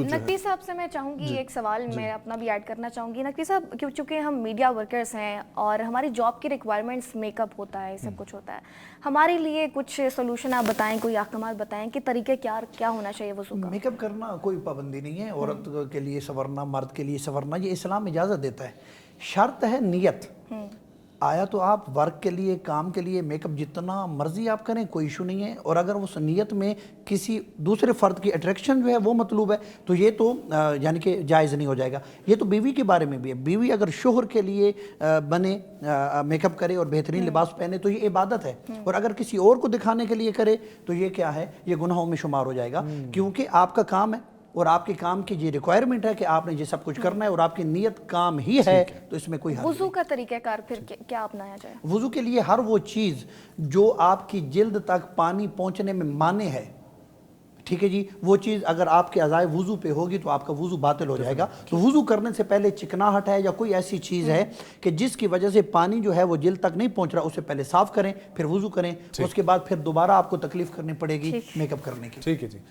جو ہے۔ نقوی صاحب سے میں چاہوں گی ایک سوال میں اپنا بھی ایڈ کرنا چاہوں گی. نقوی صاحب چونکہ ہم میڈیا ورکرز ہیں اور ہماری جاب کی ریکوائرمنٹس میک اپ ہوتا ہے, سب کچھ ہوتا ہے, ہمارے لیے کچھ سولوشن آپ بتائیں, کوئی احکامات بتائیں کہ طریقے کیا ہونا چاہیے وضو کا؟ میک اپ کرنا کوئی پابندی نہیں ہے, عورت کے لیے سنورنا, مرد کے لیے سنورنا, یہ اسلام اجازت دیتا ہے. شرط ہے نیت. آیا تو آپ ورک کے لیے, کام کے لیے میک اپ جتنا مرضی آپ کریں, کوئی ایشو نہیں ہے, اور اگر اس نیت میں کسی دوسرے فرد کی اٹریکشن جو ہے وہ مطلوب ہے تو یہ تو یعنی کہ جائز نہیں ہو جائے گا. یہ تو بیوی کے بارے میں بھی ہے. بیوی اگر شوہر کے لیے بنے, میک اپ کرے اور بہترین لباس پہنے تو یہ عبادت ہے, اور اگر کسی اور کو دکھانے کے لیے کرے تو یہ کیا ہے, یہ گناہوں میں شمار ہو جائے گا, کیونکہ آپ کا کام ہے اور آپ کے کام کی یہ ریکوائرمنٹ ہے کہ آپ نے یہ سب کچھ کرنا ہے اور آپ کی نیت کام ہی ہے, تو اس میں کوئی حرج نہیں. وضو کا طریقہ کار پھر کیا اپنایا جائے؟ وضو کے لیے ہر وہ چیز جو آپ کی جلد تک پانی پہنچنے میں مانع ہے, ٹھیک ہے جی, وہ چیز اگر آپ کے اعضائے وضو پہ ہوگی تو آپ کا وضو باطل ہو جائے گا. تو وضو کرنے سے پہلے چکناہٹ ہے یا کوئی ایسی چیز ہے کہ جس کی وجہ سے پانی جو ہے وہ جلد تک نہیں پہنچ رہا, اسے پہلے صاف کریں, پھر وضو کریں, اس کے بعد پھر دوبارہ آپ کو تکلیف کرنی پڑے گی میک اپ کرنے کی. ٹھیک ہے جی.